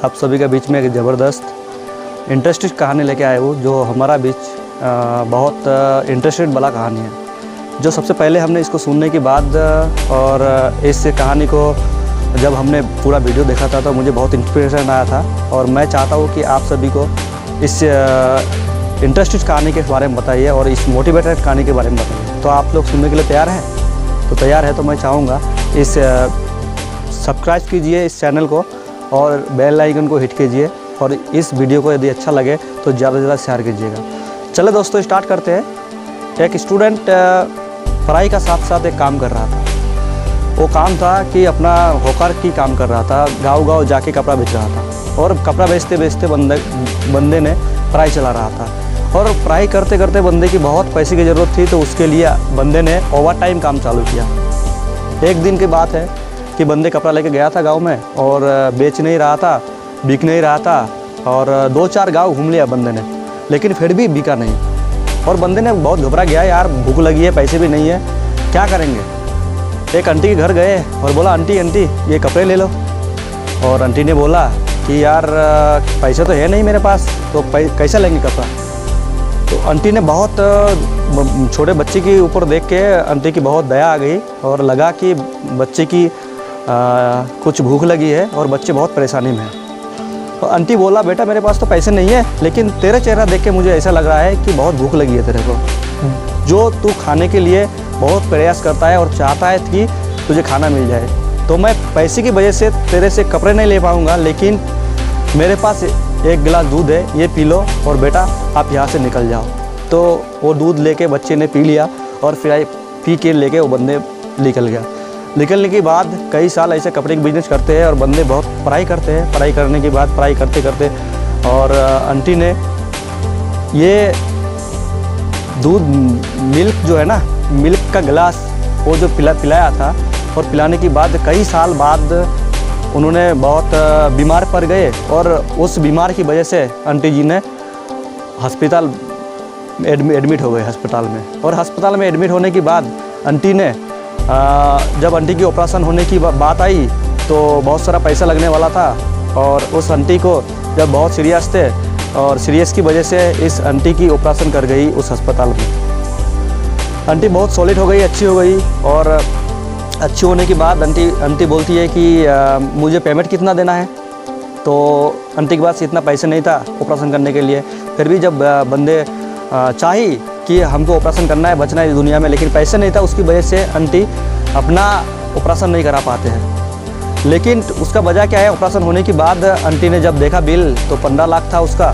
आप सभी के बीच में एक ज़बरदस्त इंटरेस्टिंग कहानी लेके आए हूँ, जो हमारा बीच बहुत इंटरेस्टेड वाला कहानी है। जो सबसे पहले हमने इसको सुनने के बाद और इस कहानी को जब हमने पूरा वीडियो देखा था तो मुझे बहुत इंस्पिरेशन आया था, और मैं चाहता हूँ कि आप सभी को इस इंटरेस्टिंग कहानी के बारे में बताइए और इस मोटिवेटेड कहानी के बारे में बताइए। तो आप लोग सुनने के लिए तैयार हैं? तो तैयार है तो मैं चाहूँगा इस सब्सक्राइब कीजिए इस चैनल को और बेल आइकन को हिट कीजिए, और इस वीडियो को यदि अच्छा लगे तो ज़्यादा से ज़्यादा शेयर कीजिएगा। चलो दोस्तों, स्टार्ट करते हैं। एक स्टूडेंट पढ़ाई का साथ साथ एक काम कर रहा था। वो काम था कि अपना होकर की काम कर रहा था, गांव-गांव जाके कपड़ा बेच रहा था, और कपड़ा बेचते बेचते बंदे ने पढ़ाई चला रहा था। और पढ़ाई करते करते बंदे की बहुत पैसे की ज़रूरत थी, तो उसके लिए बंदे ने ओवर टाइम काम चालू किया। एक दिन की बात है कि बंदे कपड़ा लेके गया था गांव में, और बेच नहीं रहा था, बिक नहीं रहा था, और 2-4 गांव घूम लिया बंदे ने, लेकिन फिर भी बिका नहीं। और बंदे ने बहुत घबरा गया, यार भूख लगी है, पैसे भी नहीं है, क्या करेंगे। एक आंटी के घर गए और बोला, आंटी ये कपड़े ले लो। और आंटी ने बोला कि यार पैसे तो है नहीं मेरे पास, तो कैसे लेंगे कपड़ा। तो आंटी ने बहुत छोटे बच्चे के ऊपर देख के आंटी की बहुत दया आ गई, और लगा कि बच्चे की कुछ भूख लगी है और बच्चे बहुत परेशानी में है। तो आंटी बोला, बेटा मेरे पास तो पैसे नहीं है, लेकिन तेरा चेहरा देख के मुझे ऐसा लग रहा है कि बहुत भूख लगी है तेरे को, जो तू खाने के लिए बहुत प्रयास करता है और चाहता है कि तुझे खाना मिल जाए। तो मैं पैसे की वजह से तेरे से कपड़े नहीं ले पाऊँगा, लेकिन मेरे पास एक गिलास दूध है, ये पी लो और बेटा आप यहाँ से निकल जाओ। तो वो दूध लेके बच्चे ने पी लिया, और फिर पी के लेके वो बंदे निकल गया। निकलने के बाद कई साल ऐसे कपड़े का बिजनेस करते हैं, और बंदे बहुत पढ़ाई करते हैं। पढ़ाई करने के बाद पढ़ाई करते करते और आंटी ने ये दूध मिल्क जो है ना, मिल्क का गिलास वो जो पिलाया था, और पिलाने के बाद कई साल बाद उन्होंने बहुत बीमार पड़ गए, और उस बीमार की वजह से आंटी जी ने अस्पताल एडमिट हो गए अस्पताल में। और अस्पताल में एडमिट होने के बाद आंटी ने जब आंटी की ऑपरेशन होने की बात आई तो बहुत सारा पैसा लगने वाला था, और उस आंटी को जब बहुत सीरियस थे, और सीरियस की वजह से इस आंटी की ऑपरेशन कर गई उस अस्पताल में। आंटी बहुत सॉलिड हो गई, अच्छी हो गई, और अच्छी होने के बाद आंटी बोलती है कि मुझे पेमेंट कितना देना है। तो आंटी के पास इतना पैसे नहीं था ऑपरेशन करने के लिए। फिर भी जब बंदे चाही कि हमको ऑपरेशन करना है, बचना है इस दुनिया में, लेकिन पैसे नहीं था, उसकी वजह से आंटी अपना ऑपरेशन नहीं करा पाते हैं। लेकिन उसका वजह क्या है, ऑपरेशन होने के बाद आंटी ने जब देखा बिल तो 15 लाख था उसका।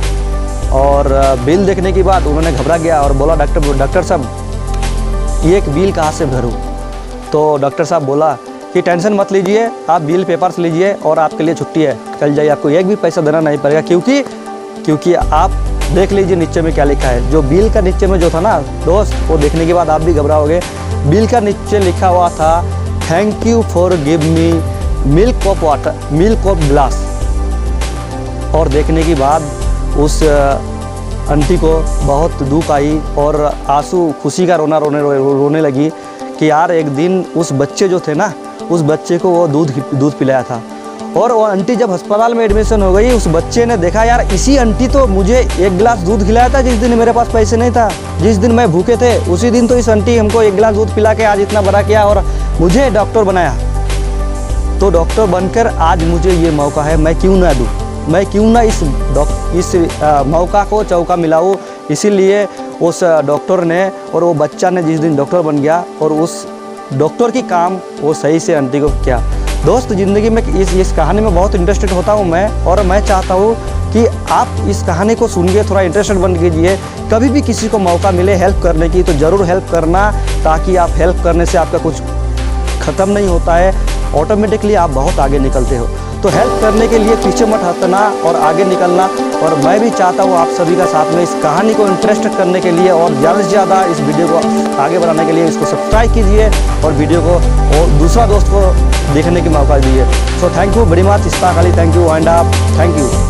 और बिल देखने के बाद उन्होंने घबरा गया और बोला, डॉक्टर साहब ये एक बिल कहाँ से भरूँ। तो डॉक्टर साहब बोला कि टेंशन मत लीजिए, आप बिल पेपर्स लीजिए और आपके लिए छुट्टी है, कल जाइए, आपको एक भी पैसा देना नहीं पड़ेगा, क्योंकि आप देख लीजिए नीचे में क्या लिखा है। जो बिल का नीचे में जो था ना दोस्त, वो देखने के बाद आप भी घबराओगे। बिल का नीचे लिखा हुआ था, thank you for give me milk of water, milk of glass. और देखने के बाद उस आंटी को बहुत दुख आई, और आंसू खुशी का रोने लगी कि यार एक दिन उस बच्चे जो थे ना, उस बच्चे को वो दूध पिलाया था। और वो आंटी जब अस्पताल में एडमिशन हो गई, उस बच्चे ने देखा, यार इसी आंटी तो मुझे एक गिलास दूध खिलाया था जिस दिन मेरे पास पैसे नहीं था, जिस दिन मैं भूखे थे, उसी दिन तो इस आंटी हमको एक गिलास दूध पिला के आज इतना बड़ा किया और मुझे डॉक्टर बनाया। तो डॉक्टर बनकर आज मुझे ये मौका है, मैं क्यों ना दूँ, मैं क्यों ना इस मौका को चौका मिलाऊँ। इसीलिए उस डॉक्टर ने और वो बच्चा ने जिस दिन डॉक्टर बन गया, और उस डॉक्टर की काम वो सही से आंटी को किया। दोस्त, ज़िंदगी में इस कहानी में बहुत इंटरेस्टेड होता हूँ मैं, और मैं चाहता हूँ कि आप इस कहानी को सुन के थोड़ा इंटरेस्टेड बन कीजिए। कभी भी किसी को मौका मिले हेल्प करने की तो ज़रूर हेल्प करना, ताकि आप हेल्प करने से आपका कुछ ख़त्म नहीं होता है, ऑटोमेटिकली आप बहुत आगे निकलते हो। तो हेल्प करने के लिए पीछे मत हटना और आगे निकलना। और मैं भी चाहता हूँ आप सभी का साथ में इस कहानी को इंटरेस्ट करने के लिए, और ज़्यादा से ज़्यादा इस वीडियो को आगे बढ़ाने के लिए इसको सब्सक्राइब कीजिए, और वीडियो को और दूसरा दोस्त को देखने की मौका दीजिए। So thank you very much, Istaq Ali, thank you and आप, थैंक यू।